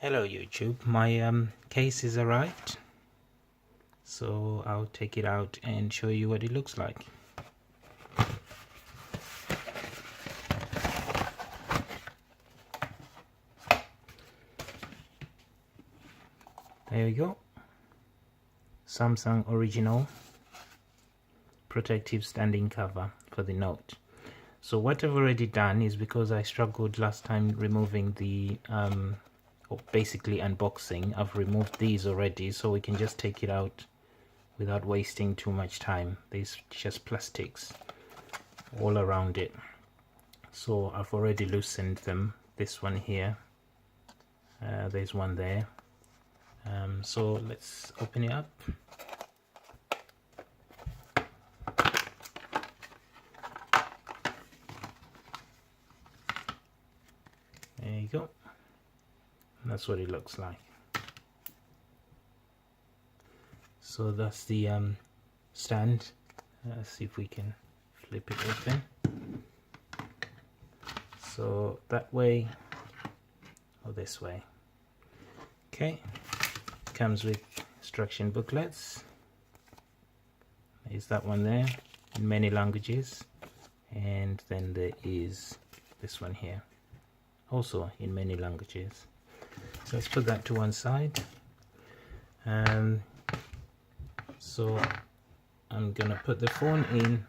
Hello YouTube, my case is arrived, so I'll take it out and show you what it looks like. There we go. Samsung original protective standing cover for the Note. So what I've already done is, because I struggled last time removing the or basically unboxing, I've removed these already, so we can just take it out without wasting too much time. There's just plastics all around it, so I've already loosened them. This one here, there's one there, so let's open it up. There you go. That's what it looks like. So that's the stand. Let's see if we can flip it open. So that way or this way. Okay, comes with instruction booklets. There's that one there in many languages, and then there is this one here, also in many languages. So let's put that to one side. So I'm gonna put the phone in.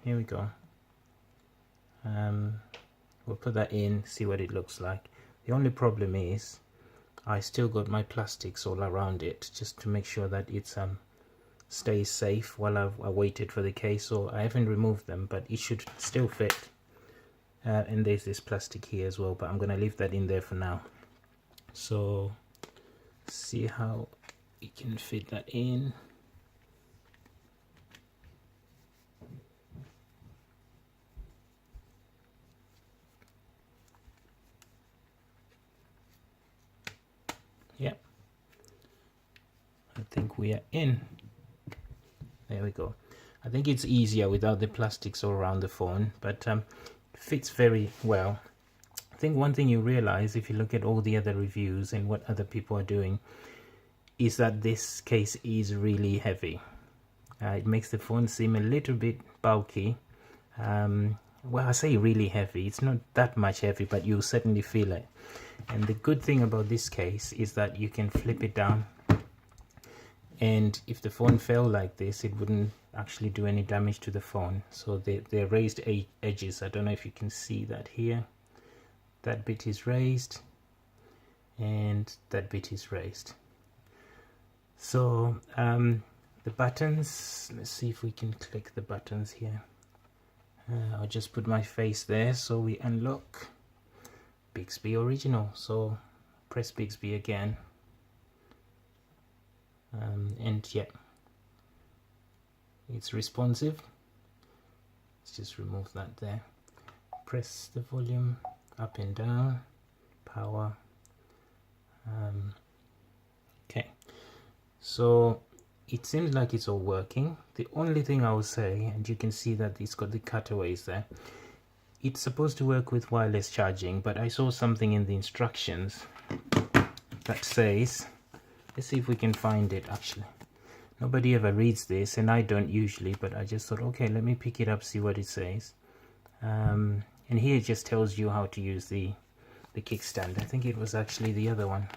Here we go. We'll put that in, see what it looks like. The only problem is I still got my plastics all around it, just to make sure that it stays safe while I waited for the case. So I haven't removed them, but it should still fit. And there's this plastic here as well, but I'm gonna leave that in there for now. So see how you can fit that in. Yep, I think we are in. There we go. I think it's easier without the plastics all around the phone, but it fits very well. I think one thing you realize if you look at all the other reviews and what other people are doing is that this case is really heavy. It makes the phone seem a little bit bulky. Well, I say really heavy, it's not that much heavy, but you'll certainly feel it. And the good thing about this case is that you can flip it down, and if the phone fell like this, it wouldn't actually do any damage to the phone. So they're raised edges. I don't know if you can see that here. That bit is raised and that bit is raised. So the buttons, let's see if we can click the buttons here. I'll just put my face there. So we unlock Bixby Original. So press Bixby again. And yeah, it's responsive. Let's just remove that there. Press the volume up and down, power. Okay, so it seems like it's all working. The only thing I will say, and you can see that it's got the cutaways there, it's supposed to work with wireless charging, but I saw something in the instructions that says, let's see if we can find it. Actually, nobody ever reads this, and I don't usually, but I just thought, okay, let me pick it up, see what it says. And here it just tells you how to use the kickstand. I think it was actually the other one.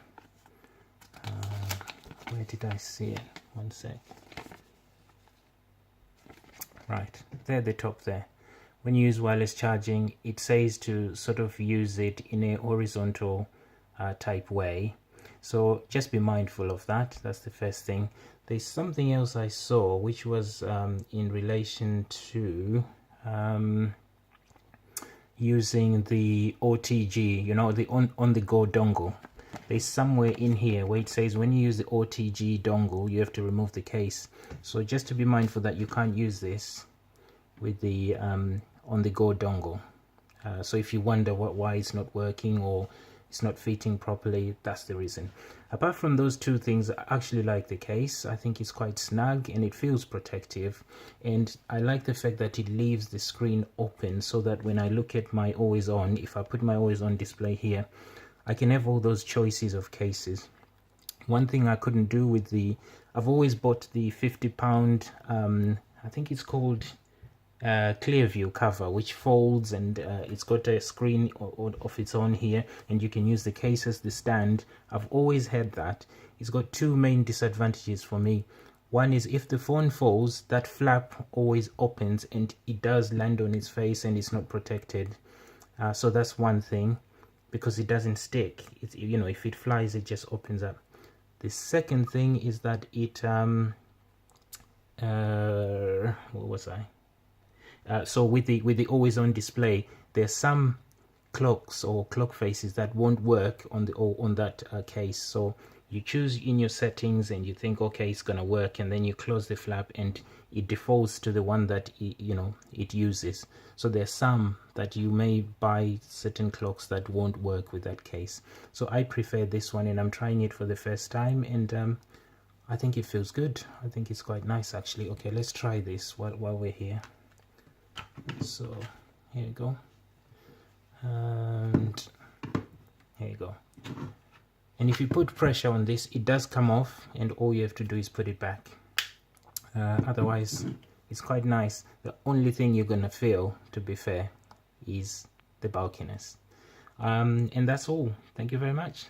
Where did I see it? One sec. Right there at the top there. When you use wireless charging, it says to sort of use it in a horizontal type way. So just be mindful of that. That's the first thing. There's something else I saw, which was in relation to using the OTG, you know, the on-the-go dongle. There's somewhere in here where it says when you use the OTG dongle, you have to remove the case. So just to be mindful that you can't use this with the on-the-go dongle. So if you wonder why it's not working or it's not fitting properly, that's the reason. Apart from those two things, I actually like the case. I think it's quite snug and it feels protective, and I like the fact that it leaves the screen open so that when I look at my always on, if I put my always on display here, I can have all those choices of cases. One thing I couldn't do with the, I've always bought the £50, I think it's called Clearview cover, which folds, and it's got a screen of its own here, and you can use the case as the stand. I've always had that. It's got two main disadvantages for me. One is if the phone falls, that flap always opens and it does land on its face and it's not protected. So that's one thing, because it doesn't stick. It's, you know, if it flies, it just opens up. The second thing is that it what was I? So with the always on display, there's some clocks or clock faces that won't work on that case. So you choose in your settings and you think, okay, it's gonna work, and then you close the flap and it defaults to the one that it uses. So there's some that you may buy certain clocks that won't work with that case. So I prefer this one, and I'm trying it for the first time, and I think it feels good. I think it's quite nice actually. Okay, let's try this while we're here. So here you go, and here you go. And if you put pressure on this, it does come off, and all you have to do is put it back. Otherwise, it's quite nice. The only thing you're gonna feel, to be fair, is the bulkiness. And that's all. Thank you very much.